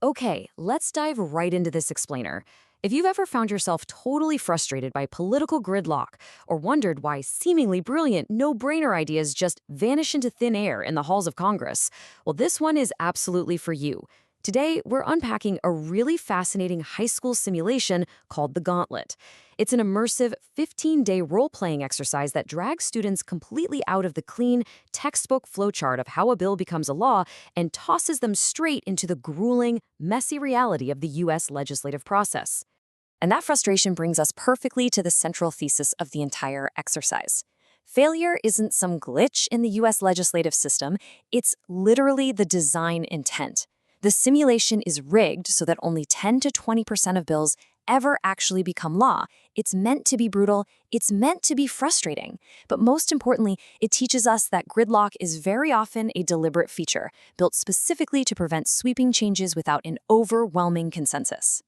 Okay, let's dive right into this explainer. If you've ever found yourself totally frustrated by political gridlock or wondered why seemingly brilliant, no-brainer ideas just vanish into thin air in the halls of Congress, well, this one is absolutely for you. Today, we're unpacking a really fascinating high school simulation called the Gauntlet. It's an immersive 15-day role-playing exercise that drags students completely out of the clean, textbook flowchart of how a bill becomes a law and tosses them straight into the grueling, messy reality of the U.S. legislative process. And that frustration brings us perfectly to the central thesis of the entire exercise. Failure isn't some glitch in the U.S. legislative system, it's literally the design intent. The simulation is rigged so that only 10 to 20% of bills ever actually become law. It's meant to be brutal, it's meant to be frustrating. But most importantly, it teaches us that gridlock is very often a deliberate feature, built specifically to prevent sweeping changes without an overwhelming consensus.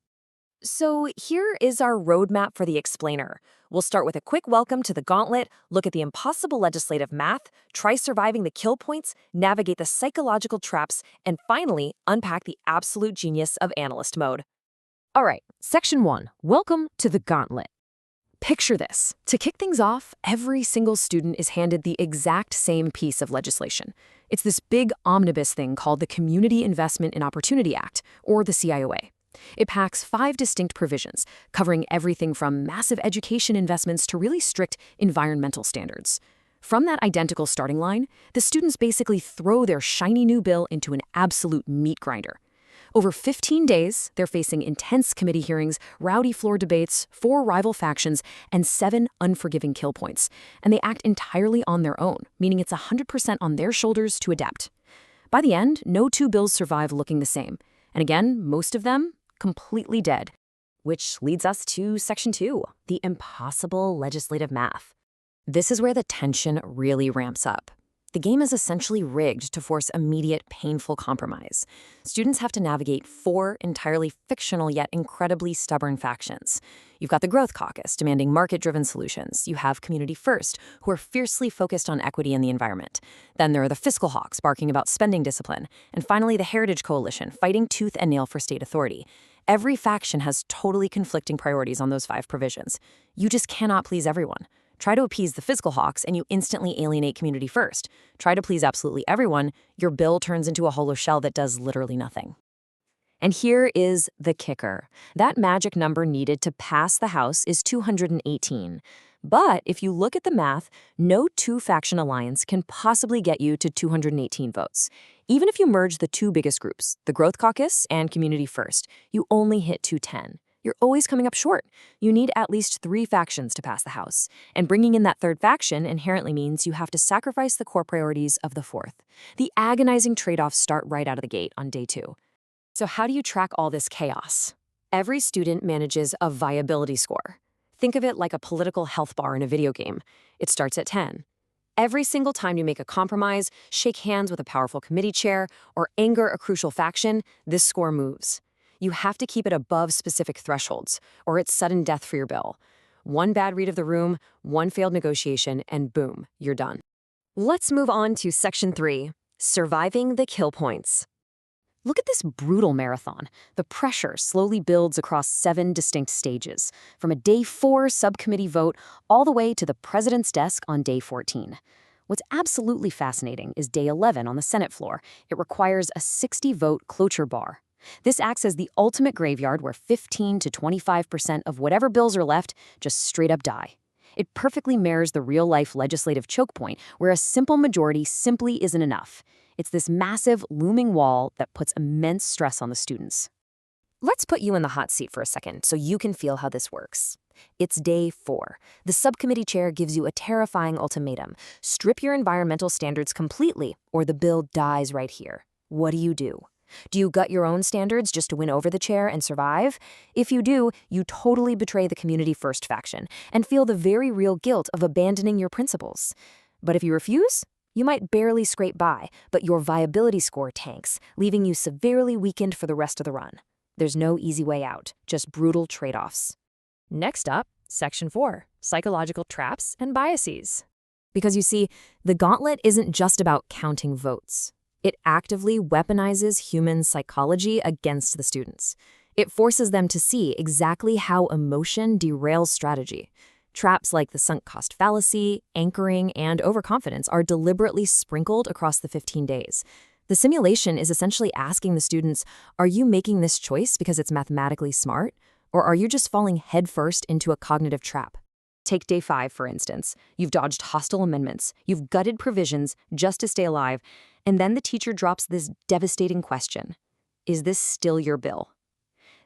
So here is our roadmap for the explainer. We'll start with a quick welcome to the Gauntlet, look at the impossible legislative math, try surviving the kill points, navigate the psychological traps, and finally, unpack the absolute genius of analyst mode. All right, Section 1, welcome to the Gauntlet. Picture this. To kick things off, every single student is handed the exact same piece of legislation. It's this big omnibus thing called the Community Investment in Opportunity Act, or the CIOA. It packs 5 distinct provisions, covering everything from massive education investments to really strict environmental standards. From that identical starting line, the students basically throw their shiny new bill into an absolute meat grinder. Over 15 days, they're facing intense committee hearings, rowdy floor debates, 4 rival factions, and 7 unforgiving kill points. And they act entirely on their own, meaning it's 100% on their shoulders to adapt. By the end, no 2 bills survive looking the same. And again, most of them completely dead. Which leads us to Section 2, the impossible legislative math. This is where the tension really ramps up. The game is essentially rigged to force immediate, painful compromise. Students have to navigate 4 entirely fictional yet incredibly stubborn factions. You've got the Growth Caucus, demanding market-driven solutions. You have Community First, who are fiercely focused on equity and the environment. Then there are the Fiscal Hawks, barking about spending discipline. And finally, the Heritage Coalition, fighting tooth and nail for state authority. Every faction has totally conflicting priorities on those 5 provisions. You just cannot please everyone. Try to appease the Fiscal Hawks, and you instantly alienate Community First. Try to please absolutely everyone, your bill turns into a hollow shell that does literally nothing. And here is the kicker. That magic number needed to pass the House is 218. But if you look at the math, no 2-faction alliance can possibly get you to 218 votes. Even if you merge the 2 biggest groups, the Growth Caucus and Community First, you only hit 210. You're always coming up short. You need at least 3 factions to pass the House. And bringing in that 3rd faction inherently means you have to sacrifice the core priorities of the 4th. The agonizing trade-offs start right out of the gate on day 2. So how do you track all this chaos? Every student manages a viability score. Think of it like a political health bar in a video game. It starts at 10. Every single time you make a compromise, shake hands with a powerful committee chair, or anger a crucial faction, this score moves. You have to keep it above specific thresholds, or it's sudden death for your bill. 1 bad read of the room, 1 failed negotiation, and boom, you're done. Let's move on to Section 3, surviving the kill points. Look at this brutal marathon. The pressure slowly builds across 7 distinct stages, from a day 4 subcommittee vote all the way to the president's desk on day 14. What's absolutely fascinating is day 11 on the Senate floor. It requires a 60-vote cloture bar. This acts as the ultimate graveyard where 15 to 25% of whatever bills are left just straight up die. It perfectly mirrors the real-life legislative choke point where a simple majority simply isn't enough. It's this massive, looming wall that puts immense stress on the students. Let's put you in the hot seat for a second so you can feel how this works. It's day 4. The subcommittee chair gives you a terrifying ultimatum. Strip your environmental standards completely, or the bill dies right here. What do? Do you gut your own standards just to win over the chair and survive? If you do, you totally betray the Community First faction and feel the very real guilt of abandoning your principles. But if you refuse, you might barely scrape by, but your viability score tanks, leaving you severely weakened for the rest of the run. There's no easy way out, just brutal trade-offs. Next up, Section 4, psychological traps and biases. Because you see, the Gauntlet isn't just about counting votes. It actively weaponizes human psychology against the students. It forces them to see exactly how emotion derails strategy. Traps like the sunk cost fallacy, anchoring, and overconfidence are deliberately sprinkled across the 15 days. The simulation is essentially asking the students, are you making this choice because it's mathematically smart, or are you just falling headfirst into a cognitive trap? Take day 5, for instance. You've dodged hostile amendments, you've gutted provisions just to stay alive, and then the teacher drops this devastating question. Is this still your bill?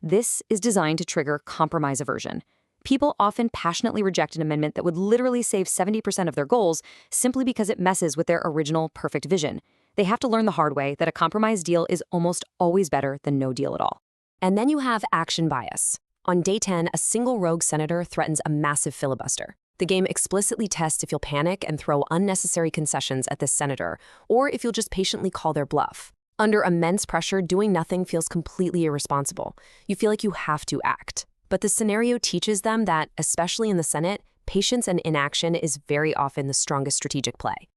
This is designed to trigger compromise aversion. People often passionately reject an amendment that would literally save 70% of their goals simply because it messes with their original perfect vision. They have to learn the hard way that a compromise deal is almost always better than no deal at all. And then you have action bias. On day 10, a single rogue senator threatens a massive filibuster. The game explicitly tests if you'll panic and throw unnecessary concessions at this senator, or if you'll just patiently call their bluff. Under immense pressure, doing nothing feels completely irresponsible. You feel like you have to act. But the scenario teaches them that, especially in the Senate, patience and inaction is very often the strongest strategic play.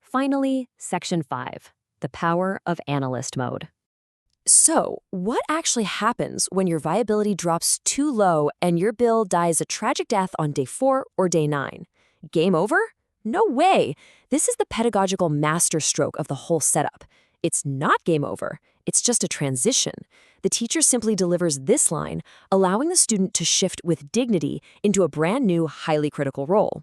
Finally, Section 5, the power of analyst mode. So, what actually happens when your viability drops too low and your bill dies a tragic death on day 4 or day 9? Game over? No way! This is the pedagogical masterstroke of the whole setup. It's not game over. It's just a transition. The teacher simply delivers this line, allowing the student to shift with dignity into a brand new, highly critical role.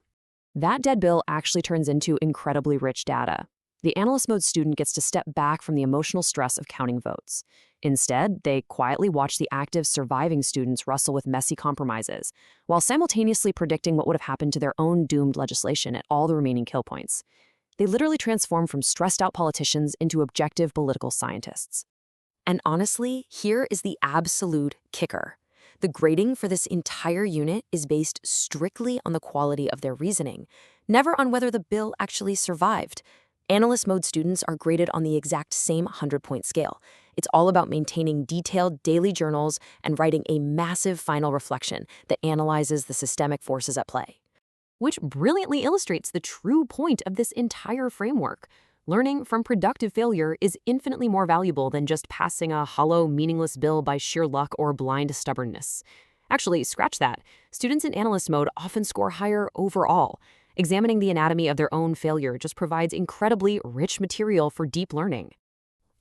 That dead bill actually turns into incredibly rich data. The analyst mode student gets to step back from the emotional stress of counting votes. Instead, they quietly watch the active, surviving students wrestle with messy compromises, while simultaneously predicting what would have happened to their own doomed legislation at all the remaining kill points. They literally transform from stressed-out politicians into objective political scientists. And honestly, here is the absolute kicker. The grading for this entire unit is based strictly on the quality of their reasoning, never on whether the bill actually survived. Analyst mode students are graded on the exact same 100-point scale. It's all about maintaining detailed daily journals and writing a massive final reflection that analyzes the systemic forces at play. Which brilliantly illustrates the true point of this entire framework. Learning from productive failure is infinitely more valuable than just passing a hollow, meaningless bill by sheer luck or blind stubbornness. Actually, scratch that. Students in analyst mode often score higher overall. Examining the anatomy of their own failure just provides incredibly rich material for deep learning.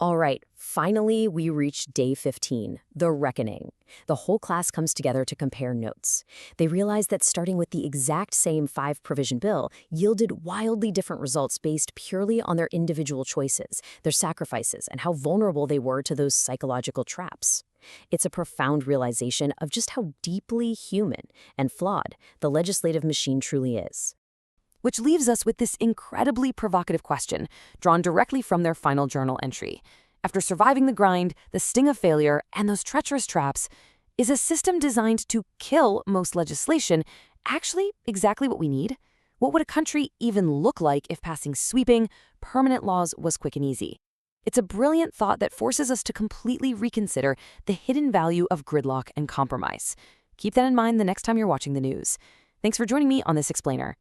All right, finally we reach day 15, the reckoning. The whole class comes together to compare notes. They realize that starting with the exact same 5-provision bill yielded wildly different results based purely on their individual choices, their sacrifices, and how vulnerable they were to those psychological traps. It's a profound realization of just how deeply human and flawed the legislative machine truly is. Which leaves us with this incredibly provocative question, drawn directly from their final journal entry. After surviving the grind, the sting of failure, and those treacherous traps, is a system designed to kill most legislation actually exactly what we need? What would a country even look like if passing sweeping, permanent laws was quick and easy? It's a brilliant thought that forces us to completely reconsider the hidden value of gridlock and compromise. Keep that in mind the next time you're watching the news. Thanks for joining me on this explainer.